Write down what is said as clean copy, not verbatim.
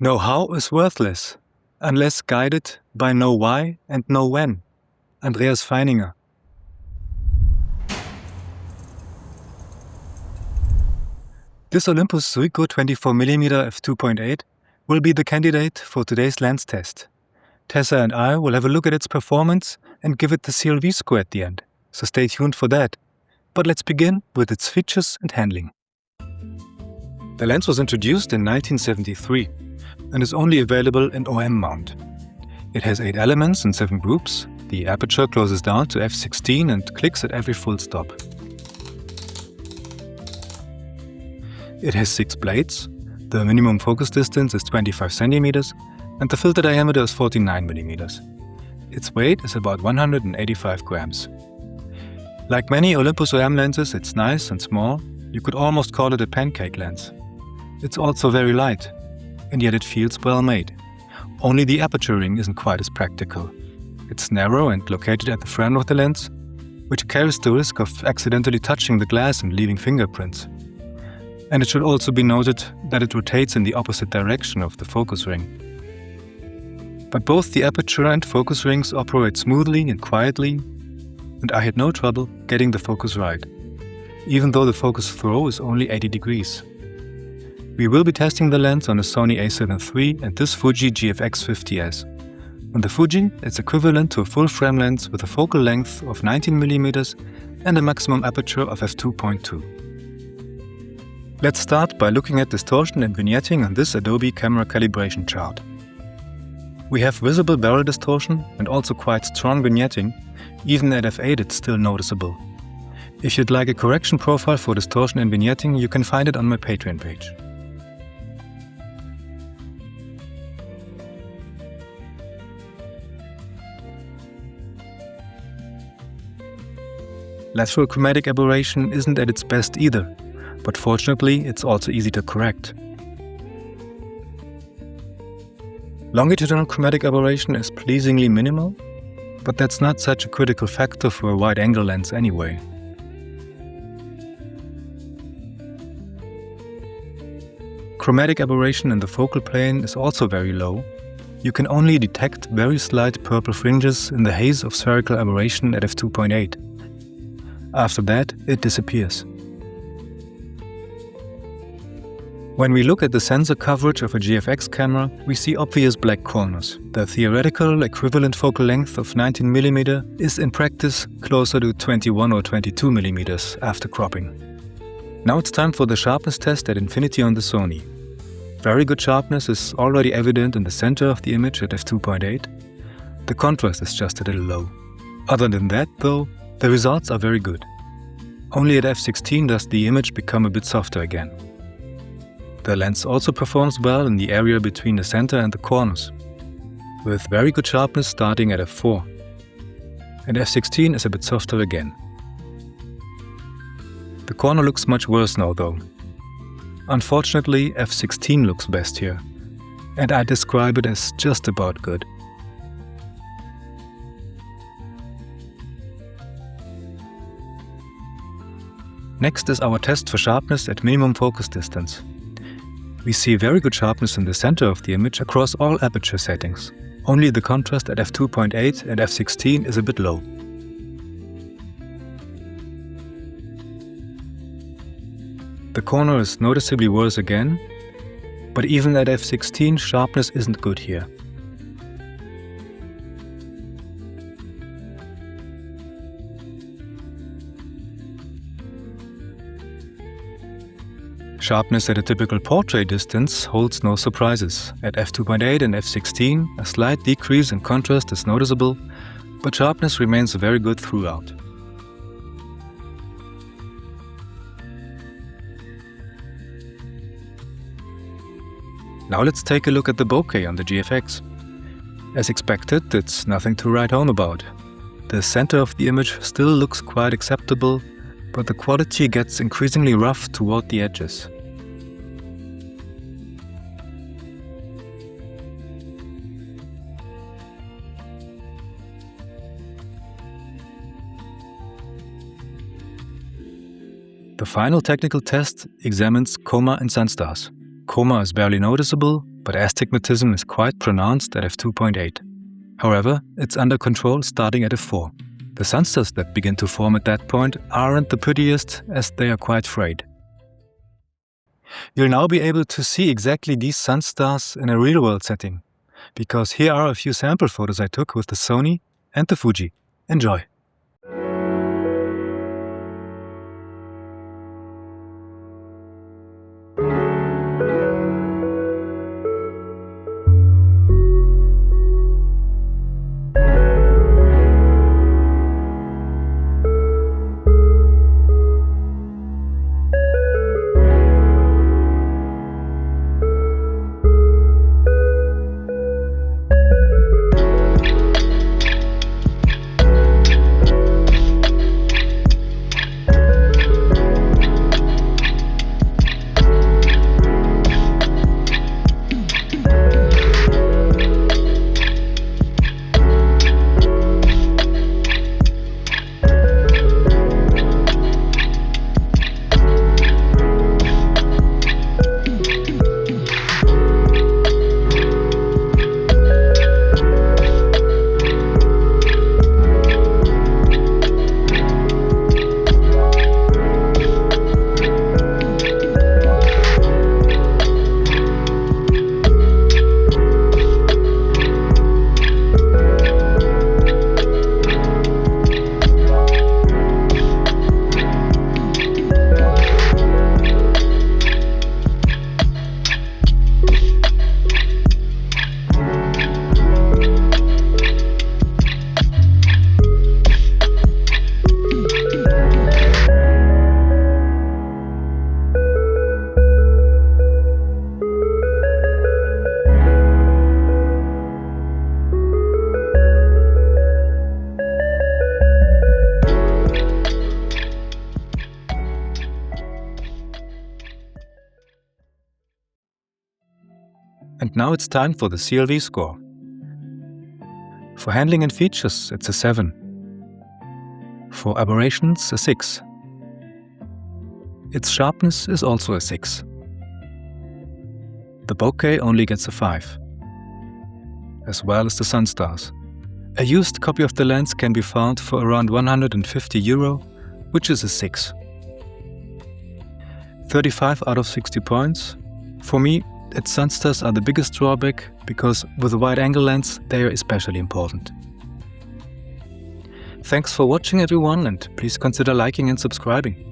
Know-how is worthless, unless guided by know why and know when. Andreas Feininger. This Olympus Zuiko 24mm f2.8 will be the candidate for today's lens test. Tessa and I will have a look at its performance and give it the CLV score at the end, so stay tuned for that. But let's begin with its features and handling. The lens was introduced in 1973 and is only available in OM mount. It has 8 elements in 7 groups. The aperture closes down to f16 and clicks at every full stop. It has 6 blades. The minimum focus distance is 25 cm and the filter diameter is 49 mm. Its weight is about 185 grams. Like many Olympus OM lenses, it's nice and small. You could almost call it a pancake lens. It's also very light, and yet it feels well made. Only the aperture ring isn't quite as practical. It's narrow and located at the front of the lens, which carries the risk of accidentally touching the glass and leaving fingerprints. And it should also be noted that it rotates in the opposite direction of the focus ring. But both the aperture and focus rings operate smoothly and quietly, and I had no trouble getting the focus right, even though the focus throw is only 80 degrees. We will be testing the lens on a Sony A7III and this Fuji GFX50S. On the Fuji, it's equivalent to a full-frame lens with a focal length of 19mm and a maximum aperture of f2.2. Let's start by looking at distortion and vignetting on this Adobe camera calibration chart. We have visible barrel distortion and also quite strong vignetting. Even at f8 it's still noticeable. If you'd like a correction profile for distortion and vignetting, you can find it on my Patreon page. Lateral chromatic aberration isn't at its best either, but fortunately it's also easy to correct. Longitudinal chromatic aberration is pleasingly minimal, but that's not such a critical factor for a wide-angle lens anyway. Chromatic aberration in the focal plane is also very low. You can only detect very slight purple fringes in the haze of spherical aberration at f2.8. After that, it disappears. When we look at the sensor coverage of a GFX camera, we see obvious black corners. The theoretical equivalent focal length of 19mm is in practice closer to 21 or 22mm after cropping. Now it's time for the sharpness test at infinity on the Sony. Very good sharpness is already evident in the center of the image at f2.8. The contrast is just a little low. Other than that, though, the results are very good. Only at f16 does the image become a bit softer again. The lens also performs well in the area between the center and the corners, with very good sharpness starting at f4. And f16 is a bit softer again. The corner looks much worse now though. Unfortunately, f16 looks best here, and I describe it as just about good. Next is our test for sharpness at minimum focus distance. We see very good sharpness in the center of the image across all aperture settings. Only the contrast at f2.8 and f16 is a bit low. The corner is noticeably worse again, but even at f16 sharpness isn't good here. Sharpness at a typical portrait distance holds no surprises. At f2.8 and f16, a slight decrease in contrast is noticeable, but sharpness remains very good throughout. Now let's take a look at the bokeh on the GFX. As expected, it's nothing to write home about. The center of the image still looks quite acceptable, but the quality gets increasingly rough toward the edges. The final technical test examines chroma and sunstars. Chroma is barely noticeable, but astigmatism is quite pronounced at f2.8. However, it's under control starting at f4. The sunstars that begin to form at that point aren't the prettiest, as they are quite frayed. You'll now be able to see exactly these sunstars in a real-world setting, because here are a few sample photos I took with the Sony and the Fuji. Enjoy! And now it's time for the CLV score. For handling and features, it's a 7. For aberrations, a 6. Its sharpness is also a 6. The bokeh only gets a 5, as well as the sunstars. A used copy of the lens can be found for around €150, which is a 6. 35 out of 60 points. For me, its sunstars are the biggest drawback, because with a wide-angle lens they are especially important. Thanks for watching everyone, and please consider liking and subscribing.